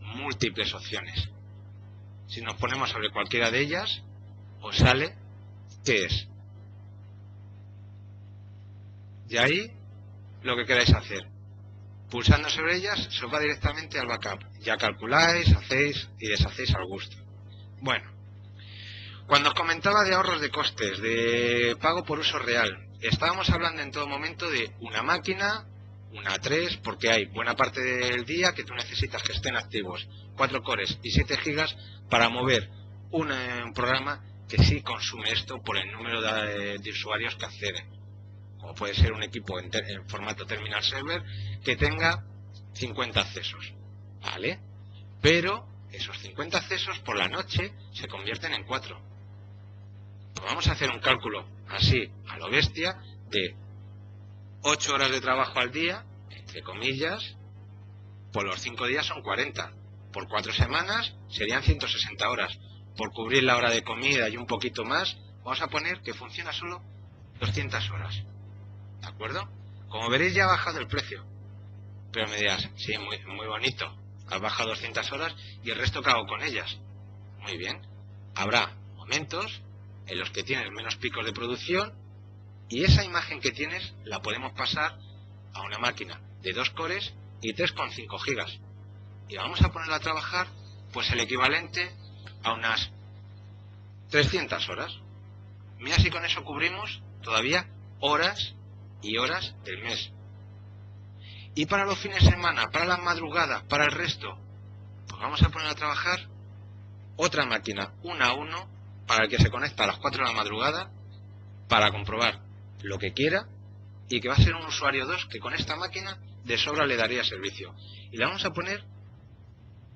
múltiples opciones. Si nos ponemos sobre cualquiera de ellas, os sale qué es. Y ahí, lo que queráis hacer. Pulsando sobre ellas, se os va directamente al backup. Ya calculáis, hacéis y deshacéis al gusto. Bueno, cuando os comentaba de ahorros de costes, de pago por uso real, estábamos hablando en todo momento de una máquina, una A3, porque hay buena parte del día que tú necesitas que estén activos 4 cores y 7 gigas para mover un programa que sí consume esto por el número de usuarios que acceden. Como puede ser un equipo en formato terminal server que tenga 50 accesos, ¿vale? Pero esos 50 accesos por la noche se convierten en 4. Pues vamos a hacer un cálculo así, a lo bestia, de 8 horas de trabajo al día, entre comillas, por los 5 días son 40. Por 4 semanas serían 160 horas. Por cubrir la hora de comida y un poquito más, vamos a poner que funciona solo 200 horas. ¿De acuerdo? Como veréis, ya ha bajado el precio. Pero me dirás, sí, muy bonito. Has bajado 200 horas y el resto, ¿qué hago con ellas? Muy bien. Habrá momentos en los que tienes menos picos de producción y esa imagen que tienes la podemos pasar a una máquina de 2 cores y 3,5 gigas. Y vamos a ponerla a trabajar pues el equivalente a unas 300 horas. Mira si con eso cubrimos todavía horas y horas del mes. Y para los fines de semana, para las madrugadas, para el resto, pues vamos a poner a trabajar otra máquina, 1 a 1, para el que se conecta a las 4 de la madrugada, para comprobar lo que quiera, y que va a ser un usuario 2 que con esta máquina de sobra le daría servicio. Y le vamos a poner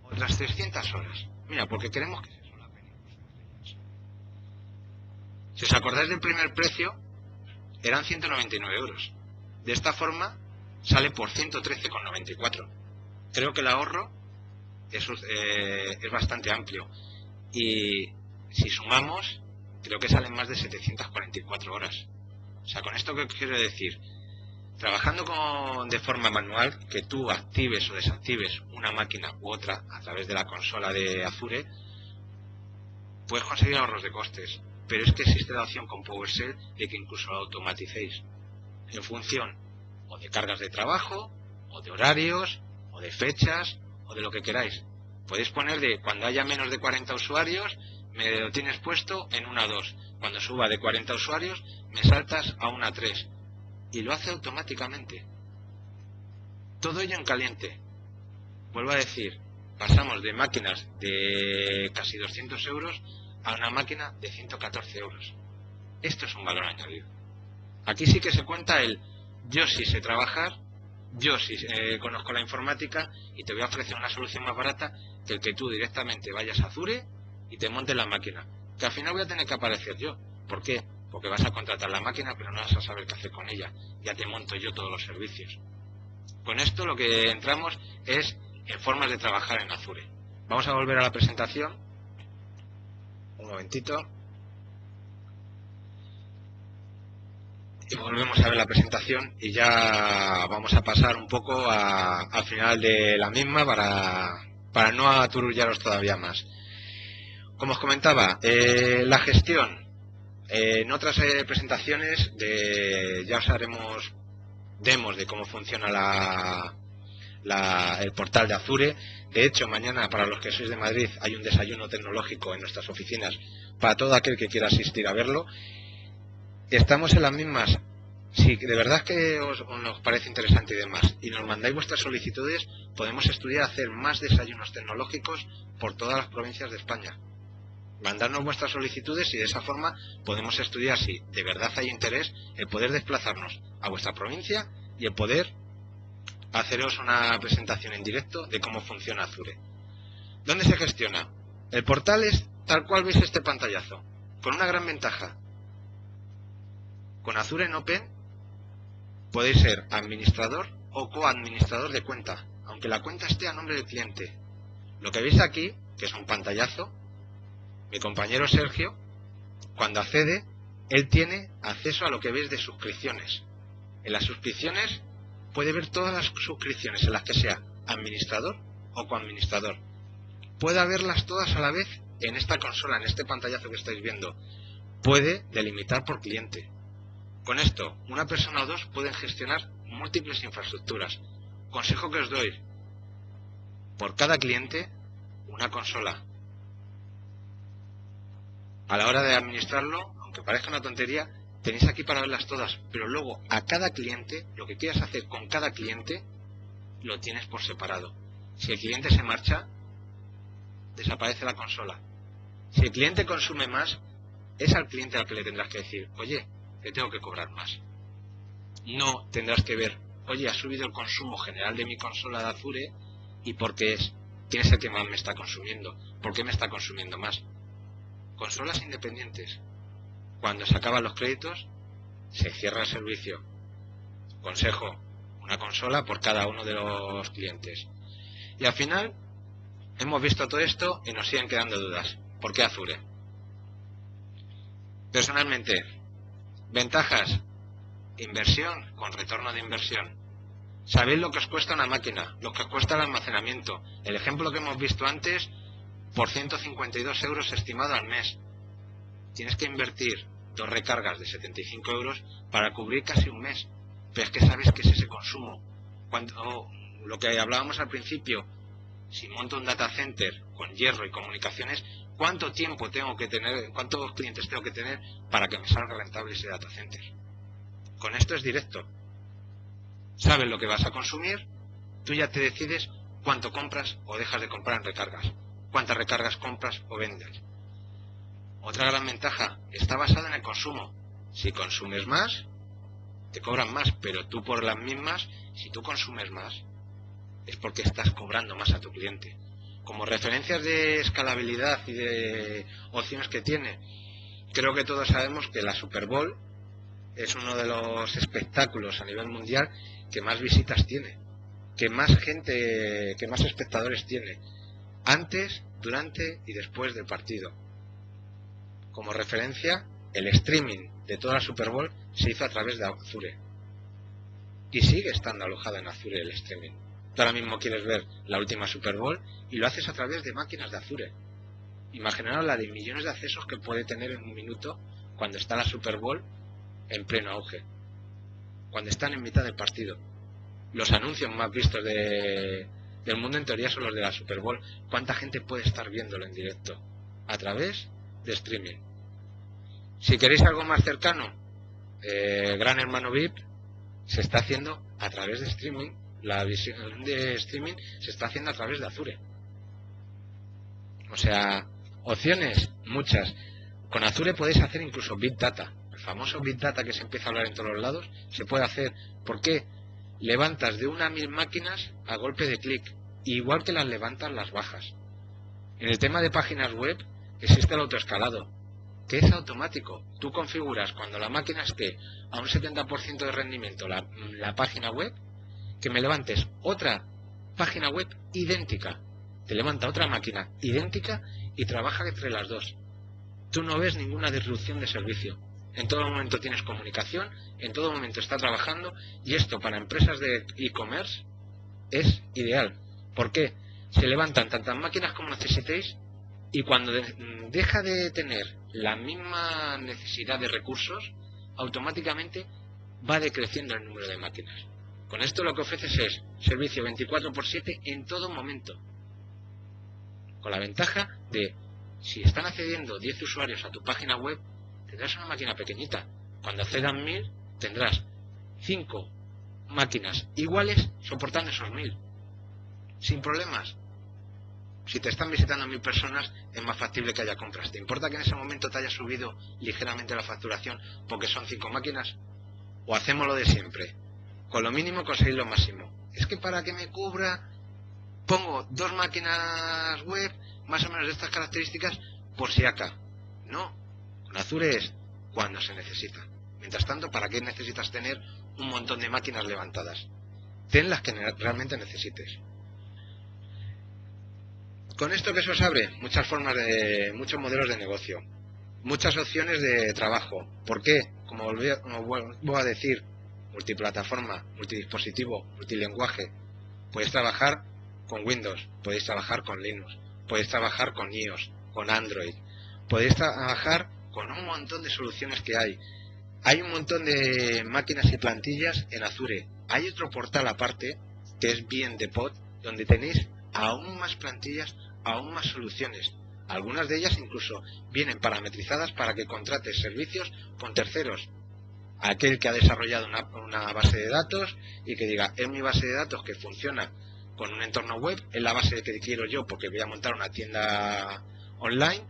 otras 300 horas. Mira, porque queremos que se solapen. Si os acordáis del primer precio, eran 199 euros. De esta forma, sale por 113,94. Creo que el ahorro es bastante amplio. Y si sumamos, creo que salen más de 744 horas. O sea, con esto, ¿qué quiero decir? Trabajando de forma manual, que tú actives o desactives una máquina u otra a través de la consola de Azure, puedes conseguir ahorros de costes. Pero es que existe la opción con PowerShell de que incluso lo automaticéis en función o de cargas de trabajo, o de horarios, o de fechas, o de lo que queráis. Podéis poner de cuando haya menos de 40 usuarios, me lo tienes puesto en 1 a 2. Cuando suba de 40 usuarios, me saltas a 1 a 3. Y lo hace automáticamente. Todo ello en caliente. Vuelvo a decir, pasamos de máquinas de casi 200 euros a una máquina de 114 euros. Esto es un valor añadido. Aquí sí que se cuenta el yo sí sé trabajar, yo sí conozco la informática y te voy a ofrecer una solución más barata que el que tú directamente vayas a Azure y te montes la máquina. Que al final voy a tener que aparecer yo. ¿Por qué? Porque vas a contratar la máquina pero no vas a saber qué hacer con ella. Ya te monto yo todos los servicios. Con esto lo que entramos es en formas de trabajar en Azure. Vamos a volver a la presentación. Un momentito. Y volvemos a ver la presentación y ya vamos a pasar un poco al final de la misma para no aturullaros todavía más. Como os comentaba, la gestión. En otras presentaciones ya os haremos demos de cómo funciona el portal de Azure. De hecho, mañana, para los que sois de Madrid, hay un desayuno tecnológico en nuestras oficinas para todo aquel que quiera asistir a verlo. Estamos en las mismas. Si de verdad que os parece interesante y demás, y nos mandáis vuestras solicitudes, podemos estudiar hacer más desayunos tecnológicos por todas las provincias de España. Mandarnos vuestras solicitudes y de esa forma podemos estudiar si de verdad hay interés el poder desplazarnos a vuestra provincia y el poder haceros una presentación en directo de cómo funciona Azure. ¿Dónde se gestiona? El portal es tal cual veis este pantallazo, con una gran ventaja. Con Azure en Open podéis ser administrador o coadministrador de cuenta, aunque la cuenta esté a nombre del cliente. Lo que veis aquí, que es un pantallazo, mi compañero Sergio, cuando accede, él tiene acceso a lo que veis de suscripciones. En las suscripciones puede ver todas las suscripciones en las que sea administrador o coadministrador. Puede verlas todas a la vez en esta consola, en este pantallazo que estáis viendo. Puede delimitar por cliente. Con esto, una persona o dos pueden gestionar múltiples infraestructuras. Consejo que os doy: por cada cliente, una consola. A la hora de administrarlo, aunque parezca una tontería, tenéis aquí para verlas todas, pero luego a cada cliente, lo que quieras hacer con cada cliente, lo tienes por separado. Si el cliente se marcha, desaparece la consola. Si el cliente consume más, es al cliente al que le tendrás que decir: oye, te tengo que cobrar más. No tendrás que ver: oye, ha subido el consumo general de mi consola de Azure, ¿y por qué es? ¿Quién es el que más me está consumiendo? ¿Por qué me está consumiendo más? Consolas independientes. Cuando se acaban los créditos, se cierra el servicio. Consejo, una consola por cada uno de los clientes. Y al final, hemos visto todo esto y nos siguen quedando dudas. ¿Por qué Azure? Personalmente, ventajas, inversión con retorno de inversión. Sabéis lo que os cuesta una máquina, lo que os cuesta el almacenamiento. El ejemplo que hemos visto antes, por 152 euros estimado al mes. Tienes que invertir 2 recargas de 75 euros para cubrir casi un mes. Pero es que sabes que es ese consumo. Cuando, lo que hablábamos al principio, si monto un data center con hierro y comunicaciones, ¿cuánto tiempo tengo que tener, cuántos clientes tengo que tener para que me salga rentable ese data center? Con esto es directo. Sabes lo que vas a consumir, tú ya te decides cuánto compras o dejas de comprar en recargas, cuántas recargas compras o vendes. Otra gran ventaja, está basada en el consumo. Si consumes más, te cobran más, pero tú por las mismas, si tú consumes más, es porque estás cobrando más a tu cliente. Como referencias de escalabilidad y de opciones que tiene, creo que todos sabemos que la Super Bowl es uno de los espectáculos a nivel mundial que más visitas tiene, que más gente, que más espectadores tiene, antes, durante y después del partido. Como referencia, el streaming de toda la Super Bowl se hizo a través de Azure. Y sigue estando alojado en Azure el streaming. Tú ahora mismo quieres ver la última Super Bowl y lo haces a través de máquinas de Azure. Imaginaos la de millones de accesos que puede tener en un minuto cuando está la Super Bowl en pleno auge. Cuando están en mitad del partido. Los anuncios más vistos del mundo en teoría son los de la Super Bowl. ¿Cuánta gente puede estar viéndolo en directo? A través de streaming. Si queréis algo más cercano, Gran Hermano VIP se está haciendo a través de streaming. La visión de streaming se está haciendo a través de Azure. O sea, opciones muchas. Con Azure podéis hacer incluso Big Data. El famoso Big Data que se empieza a hablar en todos los lados, se puede hacer. ¿Por qué? Levantas de 1 a 1000 máquinas a golpe de clic, igual que las levantas las bajas. En el tema de páginas web existe el autoescalado, que es automático. Tú configuras cuando la máquina esté a un 70% de rendimiento la página web, que me levantes otra página web idéntica. Te levanta otra máquina idéntica y trabaja entre las dos. Tú no ves ninguna disrupción de servicio. En todo momento tienes comunicación, en todo momento está trabajando, y esto para empresas de e-commerce es ideal. ¿Por qué? Se levantan tantas máquinas como necesitéis y cuando deja de tener la misma necesidad de recursos, automáticamente va decreciendo el número de máquinas. Con esto lo que ofreces es servicio 24/7 en todo momento. Con la ventaja de, si están accediendo 10 usuarios a tu página web, tendrás una máquina pequeñita. Cuando accedan 1000, tendrás 5 máquinas iguales soportando esos 1000. Sin problemas. Si te están visitando 1000 personas, es más factible que haya compras. ¿Te importa que en ese momento te haya subido ligeramente la facturación porque son 5 máquinas? ¿O hacemos lo de siempre? Con lo mínimo conseguir lo máximo. Es que para que me cubra, pongo 2 máquinas web, más o menos de estas características, por si acá. No. Con Azure es cuando se necesita. Mientras tanto, ¿para qué necesitas tener un montón de máquinas levantadas? Ten las que realmente necesites. Con esto que se os abre muchas formas muchos modelos de negocio, muchas opciones de trabajo. ¿Por qué? Como vuelvo a decir, multiplataforma, multidispositivo, multilenguaje. Podéis trabajar con Windows, podéis trabajar con Linux, podéis trabajar con iOS, con Android, podéis trabajar con un montón de soluciones que hay. Hay un montón de máquinas y plantillas en Azure. Hay otro portal aparte, que es BNDepot, donde tenéis aún más plantillas, aún más soluciones. Algunas de ellas incluso vienen parametrizadas para que contrates servicios con terceros. Aquel que ha desarrollado una base de datos y que diga, es mi base de datos que funciona con un entorno web, es la base que quiero yo porque voy a montar una tienda online,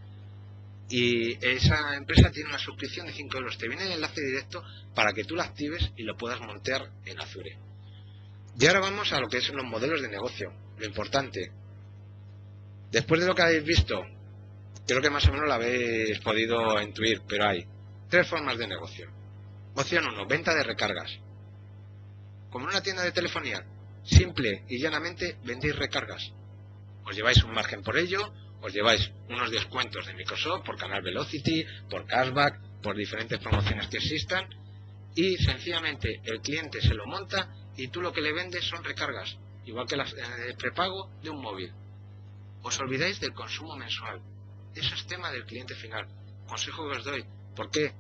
y esa empresa tiene una suscripción de 5 euros. Te viene el enlace directo para que tú la actives y lo puedas montar en Azure. Y ahora vamos a lo que son los modelos de negocio, lo importante. Después de lo que habéis visto, creo que más o menos lo habéis podido intuir, pero hay Tres formas de negocio. Opción 1, venta de recargas. Como en una tienda de telefonía, simple y llanamente vendéis recargas. Os lleváis un margen por ello, os lleváis unos descuentos de Microsoft por Canal Velocity, por cashback, por diferentes promociones que existan, y sencillamente el cliente se lo monta y tú lo que le vendes son recargas, igual que el prepago de un móvil. Os olvidáis del consumo mensual. Eso es tema del cliente final. Consejo que os doy. ¿Por qué?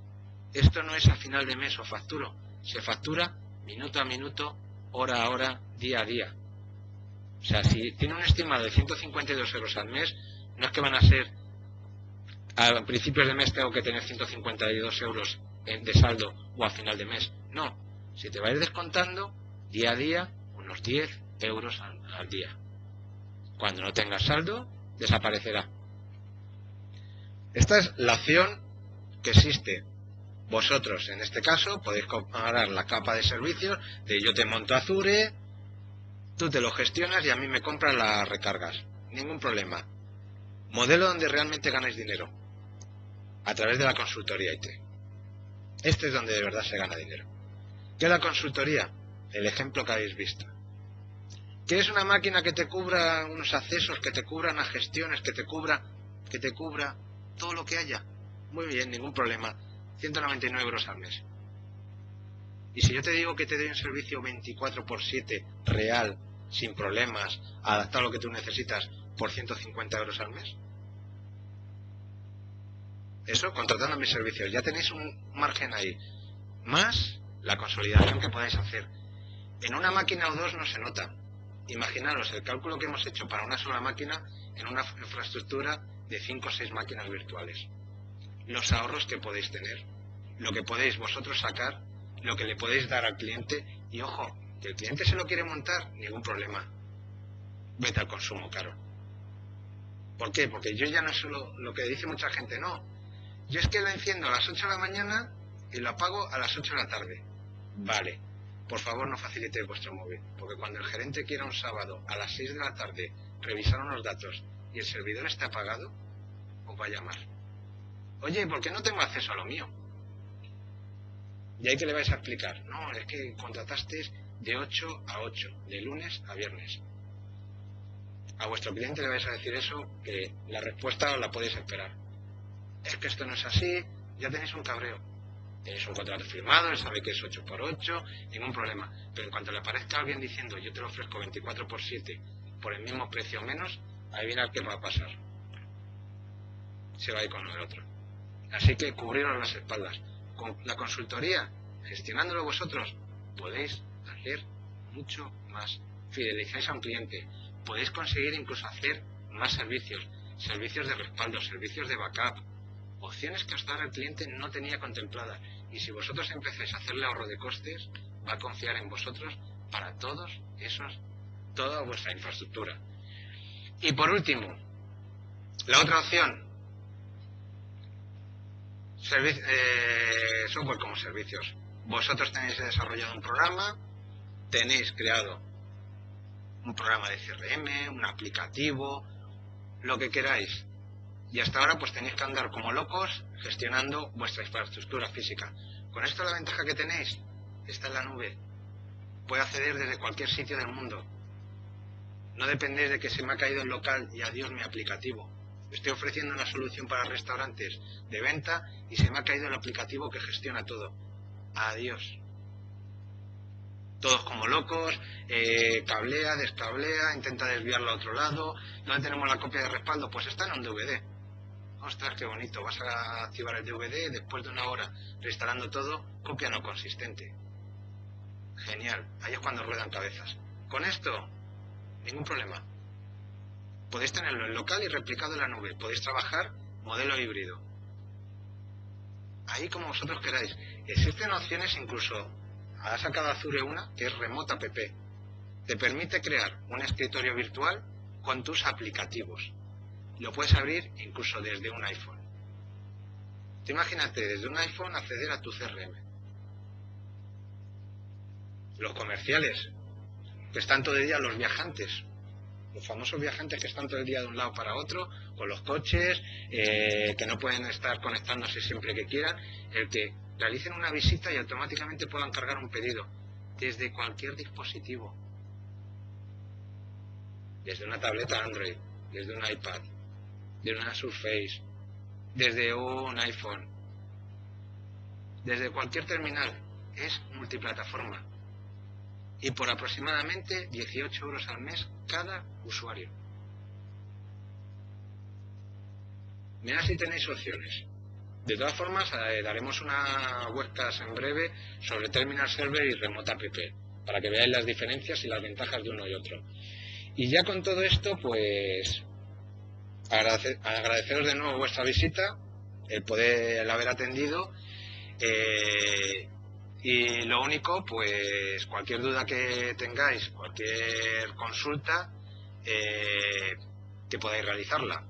Esto no es a final de mes o facturo. Se factura minuto a minuto, hora a hora, día a día. O sea, si tiene un estimado de 152 euros al mes, no es que van a ser, a principios de mes tengo que tener 152 euros de saldo o a final de mes. No, si te va a ir descontando día a día, unos 10 euros al día. Cuando no tengas saldo, desaparecerá. Esta es la opción que existe. Vosotros, en este caso, podéis comparar la capa de servicios de yo te monto Azure, tú te lo gestionas y a mí me compras las recargas. Ningún problema. Modelo donde realmente ganáis dinero. A través de la consultoría IT. Este es donde de verdad se gana dinero. ¿Qué es la consultoría? El ejemplo que habéis visto. ¿Qué es una máquina que te cubra unos accesos, que te cubra unas gestiones, que te cubra todo lo que haya? Muy bien, ningún problema. 199 euros al mes. Y si yo te digo que te doy un servicio 24/7 real, sin problemas, adaptado a lo que tú necesitas, por 150 euros al mes. Eso, contratando mis servicios. Ya tenéis un margen ahí. Más la consolidación que podáis hacer. En una máquina o dos no se nota. Imaginaros el cálculo que hemos hecho para una sola máquina en una infraestructura de 5 o 6 máquinas virtuales. Los ahorros que podéis tener, lo que podéis vosotros sacar, lo que le podéis dar al cliente, y ojo, que el cliente se lo quiere montar, ningún problema. Vete al consumo caro. ¿Por qué? Porque yo ya no solo lo que dice mucha gente, no. Yo es que lo enciendo a las 8 de la mañana y lo apago a las 8 de la tarde. Vale, por favor no facilitéis vuestro móvil, porque cuando el gerente quiera un sábado a las 6 de la tarde revisar unos datos y el servidor está apagado, os va a llamar. Oye, ¿por qué no tengo acceso a lo mío? Y ahí que le vais a explicar. No, es que contratasteis de 8 a 8, de lunes a viernes. A vuestro cliente le vais a decir eso, que la respuesta os la podéis esperar. Es que esto no es así, ya tenéis un cabreo. Tenéis un contrato firmado, él sabe que es 8x8, ningún problema. Pero en cuanto le aparezca alguien diciendo yo te lo ofrezco 24/7 por el mismo precio o menos, adivina qué va a pasar. Se va a ir con el otro. Así que cubriros las espaldas. Con la consultoría, gestionándolo vosotros, podéis hacer mucho más. Fidelizáis a un cliente. Podéis conseguir incluso hacer más servicios. Servicios de respaldo, servicios de backup. Opciones que hasta ahora el cliente no tenía contempladas. Y si vosotros empezáis a hacerle ahorro de costes, va a confiar en vosotros para toda vuestra infraestructura. Y por último, la otra opción, software como servicios. Vosotros tenéis desarrollado un programa, tenéis creado un programa de CRM, un aplicativo, lo que queráis. Y hasta ahora pues tenéis que andar como locos gestionando vuestra infraestructura física. Con esto la ventaja que tenéis está en la nube. Puede acceder desde cualquier sitio del mundo. No dependéis de que se me ha caído el local y adiós mi aplicativo. Estoy ofreciendo una solución para restaurantes de venta y se me ha caído el aplicativo que gestiona todo. Adiós. Todos como locos, cablea, descablea, intenta desviarlo a otro lado. ¿Dónde tenemos la copia de respaldo? Pues está en un DVD. Ostras, qué bonito. Vas a activar el DVD, después de una hora reinstalando todo, copia no consistente. Genial. Ahí es cuando ruedan cabezas. Con esto, ningún problema. Podéis tenerlo en local y replicado en la nube. Podéis trabajar modelo híbrido. Ahí como vosotros queráis. Existen opciones incluso, ha sacado Azure una, que es Remote App. Te permite crear un escritorio virtual con tus aplicativos. Lo puedes abrir incluso desde un iPhone. Te imagínate desde un iPhone acceder a tu CRM. Los comerciales, que están todo el día los viajantes. los famosos viajantes que están todo el día de un lado para otro, con los coches, que no pueden estar conectándose siempre que quieran, el que realicen una visita y automáticamente puedan cargar un pedido desde cualquier dispositivo, desde una tableta Android, desde un iPad, desde una Surface, desde un iPhone, desde cualquier terminal. Es multiplataforma y por aproximadamente 18 euros al mes cada usuario. Mirad si tenéis opciones. De todas formas, daremos una webcast en breve sobre Terminal Server y Remote App, para que veáis las diferencias y las ventajas de uno y otro. Y ya con todo esto, pues agradeceros de nuevo vuestra visita, el haber atendido, y lo único, pues cualquier duda que tengáis, cualquier consulta, que podáis realizarla.